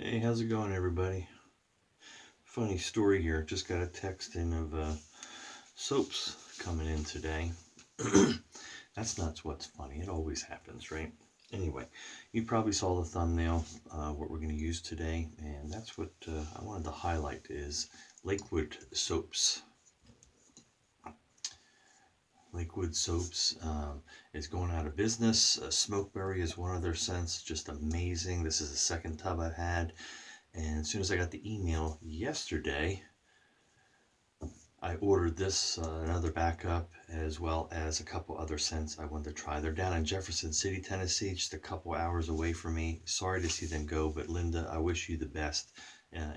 Hey, how's it going, everybody? Funny story here. Just got a text in of soaps coming in today. That's not what's funny. It always happens, right? Anyway, you probably saw the thumbnail, what we're going to use today, and that's what I wanted to highlight is Lakewood soaps. Lakewood soaps is going out of business. Smokeberry is one of their scents, just amazing. This is the second tub I've had. And as soon as I got the email yesterday, I ordered this, another backup, as well as a couple other scents I wanted to try. They're down in Jefferson City, Tennessee, just a couple hours away from me. Sorry to see them go, but Linda, I wish you the best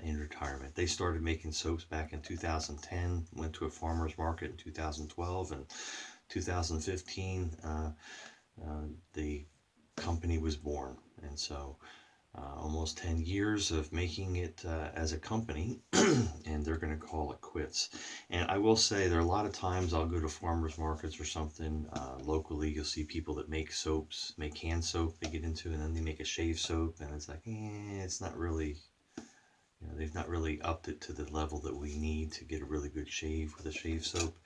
in retirement. They started making soaps back in 2010, went to a farmer's market in 2012, and 2015, the company was born. And so almost 10 years of making it as a company, and they're going to call it quits. And I will say there are a lot of times I'll go to farmers markets or something locally. You'll see people that make soaps, make hand soap they get into, and then they make a shave soap, and it's like, it's not really, they've not really upped it to the level that we need to get a really good shave with a shave soap.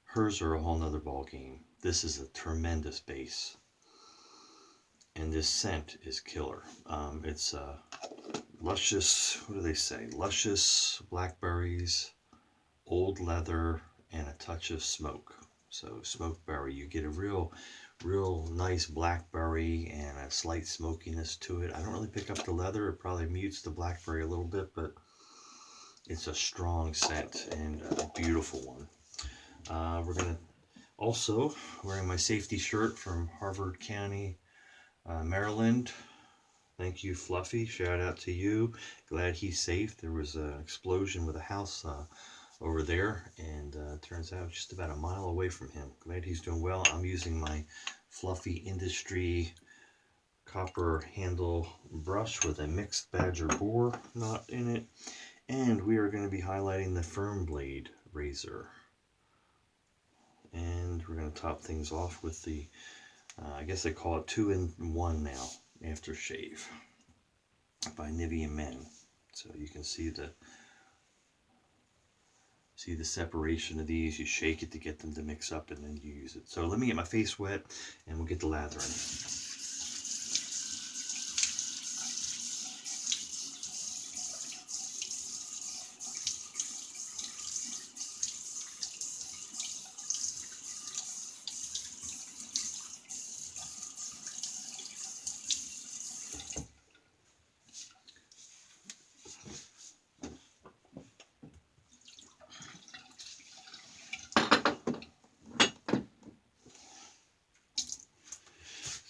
Hers are a whole nother ball game. This is a tremendous base. And this scent is killer. It's luscious, what do they say? Luscious blackberries, old leather, and a touch of smoke. So smokeberry, you get a real nice blackberry and a slight smokiness to it. I don't really pick up the leather. It probably mutes the blackberry a little bit, but it's a strong scent and a beautiful one. We're going to also, wearing my safety shirt from Harvard County, Maryland. Thank you, Fluffy. Shout out to you. Glad he's safe. There was an explosion with a house over there, and turns out just about a mile away from him. Glad he's doing well. I'm using my Fluffy Industry copper handle brush with a mixed Badger Boar knot in it, and we are going to be highlighting the Firm Blade razor. And we're going to top things off with the I guess they call it 2-in-1 now, aftershave by Nivea Men. So you can see the separation of these. You shake it to get them to mix up, and then you use it. So let me get my face wet, and we'll get the lathering.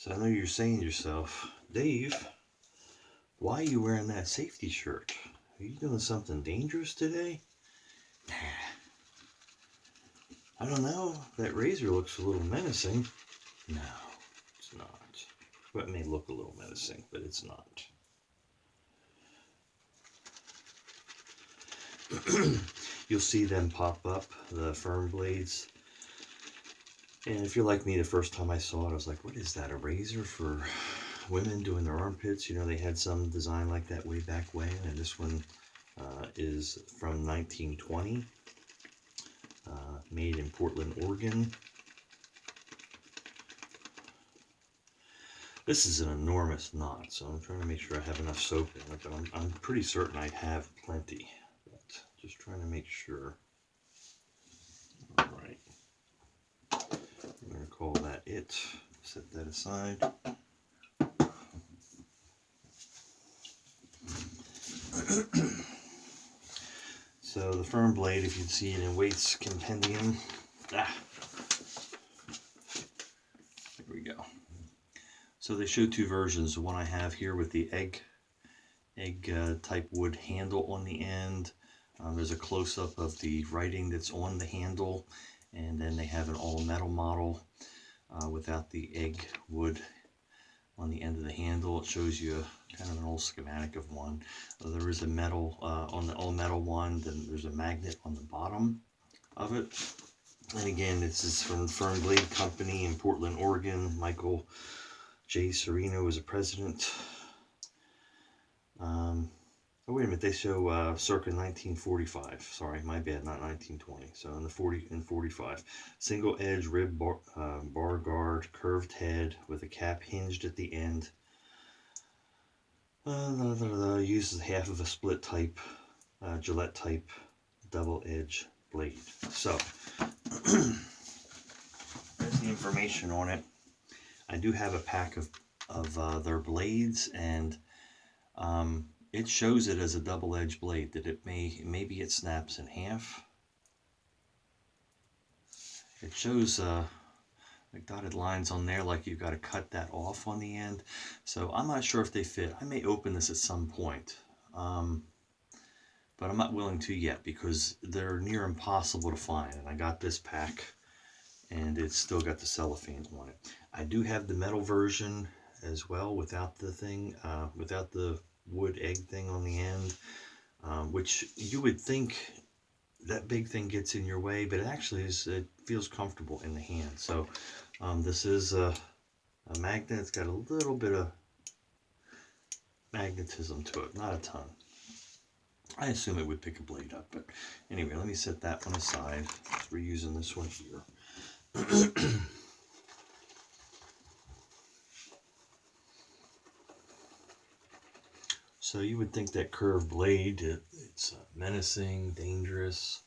So I know you're saying to yourself, Dave, why are you wearing that safety shirt? Are you doing something dangerous today? I don't know. That razor looks a little menacing. No, it's not. Well, it may look a little menacing, but it's not. You'll see them pop up, the Firm Blades. And if you're like me, the first time I saw it, I was like, what is that, a razor for women doing their armpits? You know, they had some design like that way back when, and this one is from 1920, made in Portland, Oregon. This is an enormous knot, so I'm trying to make sure I have enough soap in it, but I'm pretty certain I have plenty. But just trying to make sure. All right. I'm going to call that it. Set that aside. So the Firm Blade, if you'd see it in Waite's Compendium. There we go. So they show two versions. The one I have here with the egg type wood handle on the end. There's a close-up of the writing that's on the handle, and then they have an all-metal model without the egg wood on the end of the handle. It shows you kind of an old schematic of one. There is a metal on the all-metal one, then there's a magnet on the bottom of it. And again, this is from Firm Blade Company in Portland, Oregon. Michael J. Serino is a president. Oh, wait a minute, they show circa 1945. Sorry, my bad, not 1920. So in the 40 and 45. Single edge rib bar guard, curved head with a cap hinged at the end. Uses half of a split type, Gillette type double edge blade. So there's the information on it. I do have a pack of their blades, and it shows it as a double edge blade, that maybe it snaps in half. It shows like dotted lines on there, like you've got to cut that off on the end. So I'm not sure if they fit. I may open this at some point, but I'm not willing to yet because they're near impossible to find. And I got this pack, and it's still got the cellophane on it. I do have the metal version as well, without the thing, without the wood egg thing on the end, which you would think that big thing gets in your way, but it actually is. It feels comfortable in the hand. So this is a magnet. It's got a little bit of magnetism to it, not a ton. I assume it would pick a blade up, but anyway, let me set that one aside. We're using this one here. So you would think that curved blade, it's menacing, dangerous.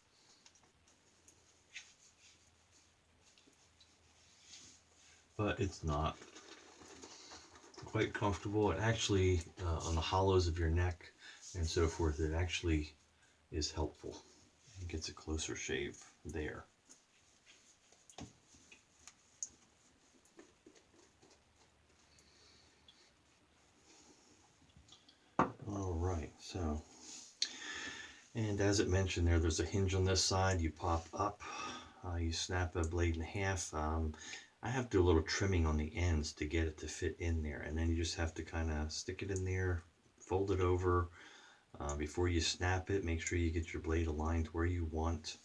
But it's not. Quite comfortable. It actually, on the hollows of your neck and so forth, it actually is helpful. It gets a closer shave there. All right, so, and as it mentioned there's a hinge on this side. You pop up, you snap a blade in half. I have to do a little trimming on the ends to get it to fit in there, and then you just have to kind of stick it in there, fold it over. Before you snap it, make sure you get your blade aligned where you want.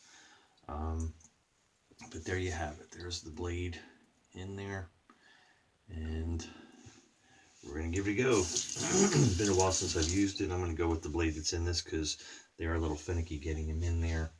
But there you have it. There's the blade in there, and we're going to give it a go. It's been a while since I've used it. I'm going to go with the blade that's in this because they are a little finicky getting them in there.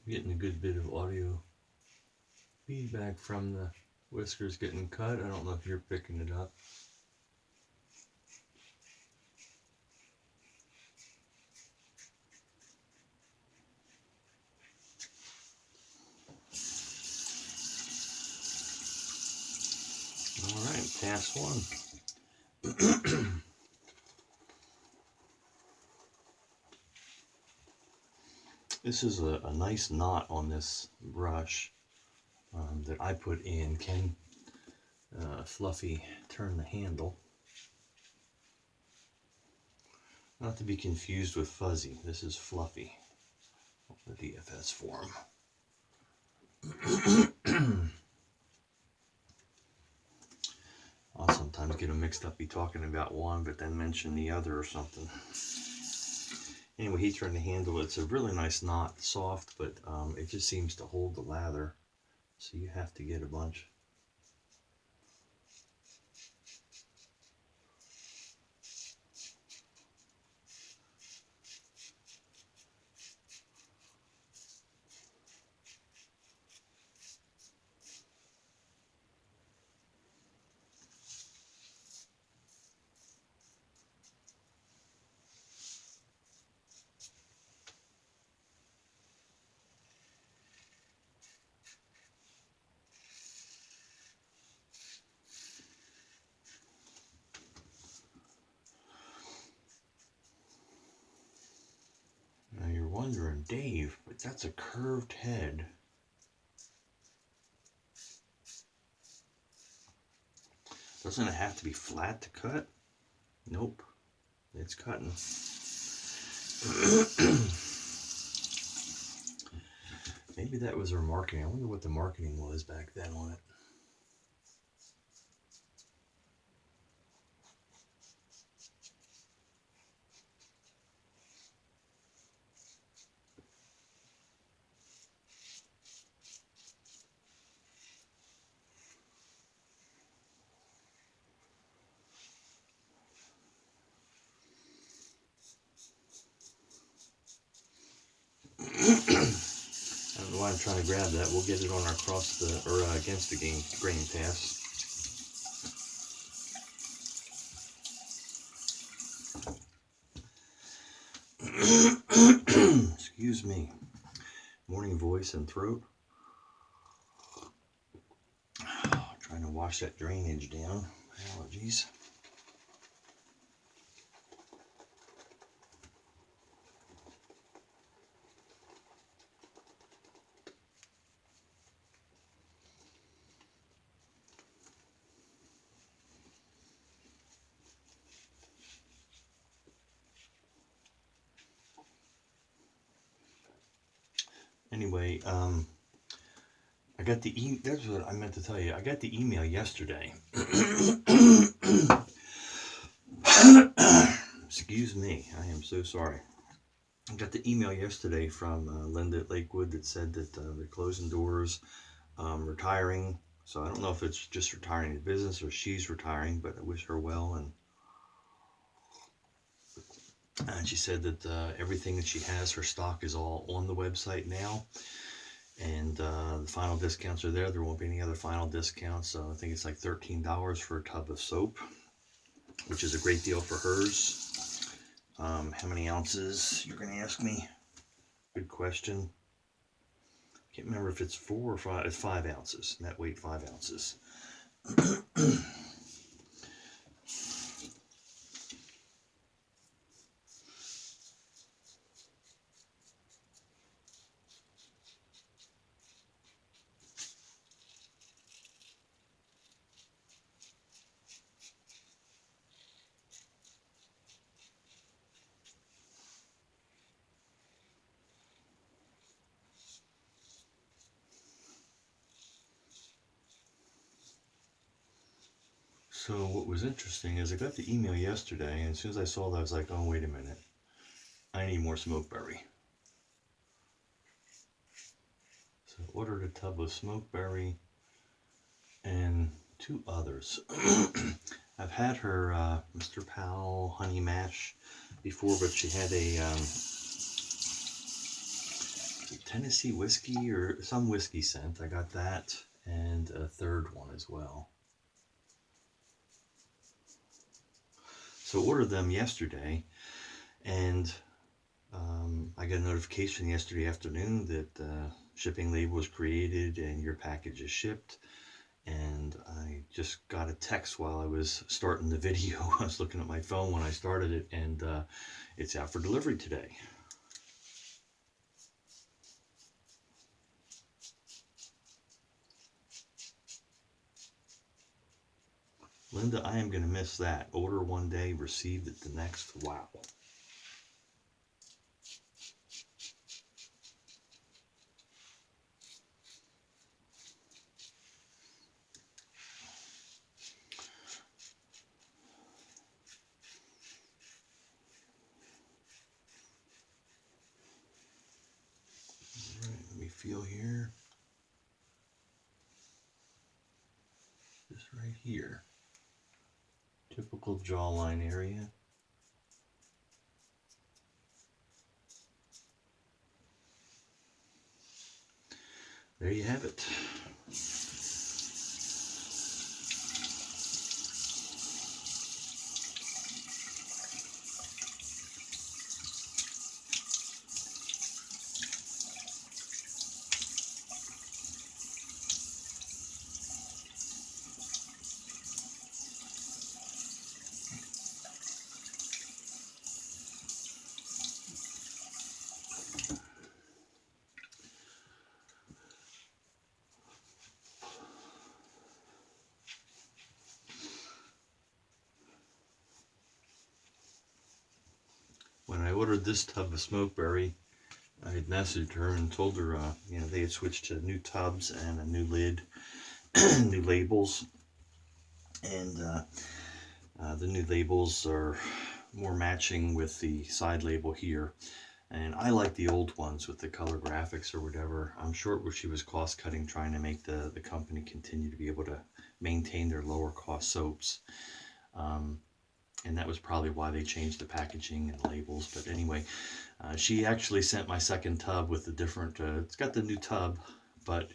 Getting a good bit of audio feedback from the whiskers getting cut. I don't know if you're picking it up. All right, pass one. This is a nice knot on this brush that I put in. Can Fluffy turn the handle? Not to be confused with Fuzzy. This is Fluffy, the DFS form. I'll sometimes get them mixed up, be talking about one, but then mention the other or something. Anyway, he turned the handle. It's a really nice knot, soft, but it just seems to hold the lather. So you have to get a bunch. wondering, Dave, but that's a curved head. Doesn't it have to be flat to cut? Nope, it's cutting. Maybe that was her marketing. I wonder what the marketing was back then on it. I don't know why I'm trying to grab that. We'll get it on our against the grain pass. Excuse me. Morning voice and throat. Trying to wash that drainage down. Allergies. Anyway, I got the that's what I meant to tell you. I got the email yesterday. Excuse me. I am so sorry. I got the email yesterday from Linda at Lakewood that said that they're closing doors, retiring. So I don't know if it's just retiring the business or she's retiring, but I wish her well. And she said that everything that she has, her stock is all on the website now. And the final discounts are there. There won't be any other final discounts. So I think it's like $13 for a tub of soap, which is a great deal for hers. How many ounces, you're going to ask me? Good question. Can't remember if it's 4 or 5. It's 5 ounces. Net weight 5 ounces. So what was interesting is I got the email yesterday, and as soon as I saw that, I was like, oh, wait a minute. I need more Smokeberry. So I ordered a tub of Smokeberry and 2 others. I've had her Mr. Powell Honey Mash before, but she had a Tennessee whiskey or some whiskey scent. I got that and a third one as well. So ordered them yesterday, and I got a notification yesterday afternoon that shipping label was created and your package is shipped. And I just got a text while I was starting the video. I was looking at my phone when I started it, and it's out for delivery today. Linda, I am going to miss that. Order one day, receive it the next. Wow. All right, let me feel here. Just right here. Typical jawline area. There you have it. ordered this tub of Smokeberry. I had messaged her and told her, you know, they had switched to new tubs and a new lid, new labels, and the new labels are more matching with the side label here. And I like the old ones with the color graphics or whatever. I'm sure she was cost cutting, trying to make the company continue to be able to maintain their lower cost soaps. And that was probably why they changed the packaging and labels. But anyway, she actually sent my second tub with the different, it's got the new tub, but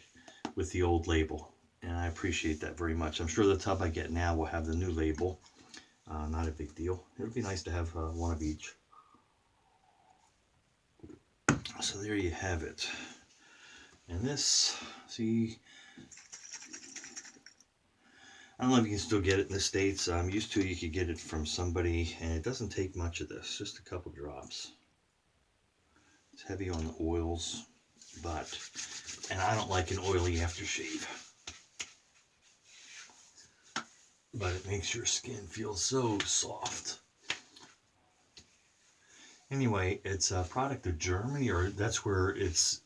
with the old label. And I appreciate that very much. I'm sure the tub I get now will have the new label. Not a big deal. It'll be nice to have one of each. So there you have it. And this, see, I don't know if you can still get it in the States. I'm used to you could get it from somebody, and it doesn't take much of this, just a couple drops. It's heavy on the oils, and I don't like an oily aftershave. But it makes your skin feel so soft. Anyway, it's a product of Germany, or that's where it's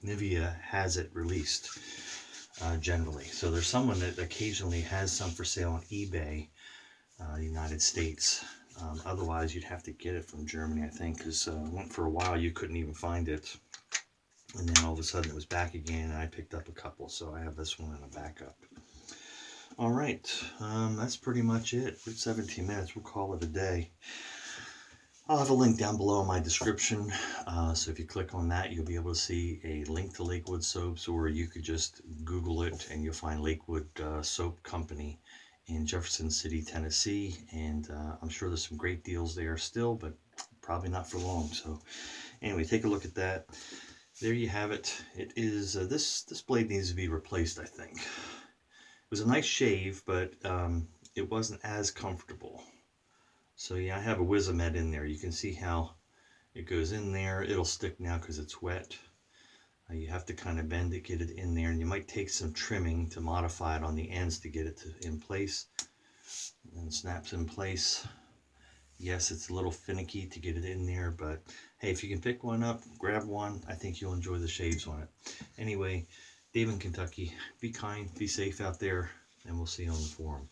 Nivea has it released generally. So there's someone that occasionally has some for sale on eBay, United States. Otherwise, you'd have to get it from Germany, I think, because for a while you couldn't even find it. And then all of a sudden it was back again, and I picked up a couple, so I have this one in a backup. All right, that's pretty much it. For 17 minutes, we'll call it a day. I'll have a link down below in my description, so if you click on that, you'll be able to see a link to Lakewood soaps, or you could just Google it and you'll find Lakewood Soap Company in Jefferson City, Tennessee, and I'm sure there's some great deals there still, but probably not for long. So anyway, take a look at that. There you have it. It is this blade needs to be replaced, I think. It was a nice shave, but it wasn't as comfortable. So yeah, I have a Wizamet in there. You can see how it goes in there. It'll stick now because it's wet. You have to kind of bend it, get it in there, and you might take some trimming to modify it on the ends to get it in place. And it snaps in place. Yes, it's a little finicky to get it in there, but hey, if you can pick one up, grab one. I think you'll enjoy the shaves on it. Anyway, Dave in Kentucky, be kind, be safe out there, and we'll see you on the forum.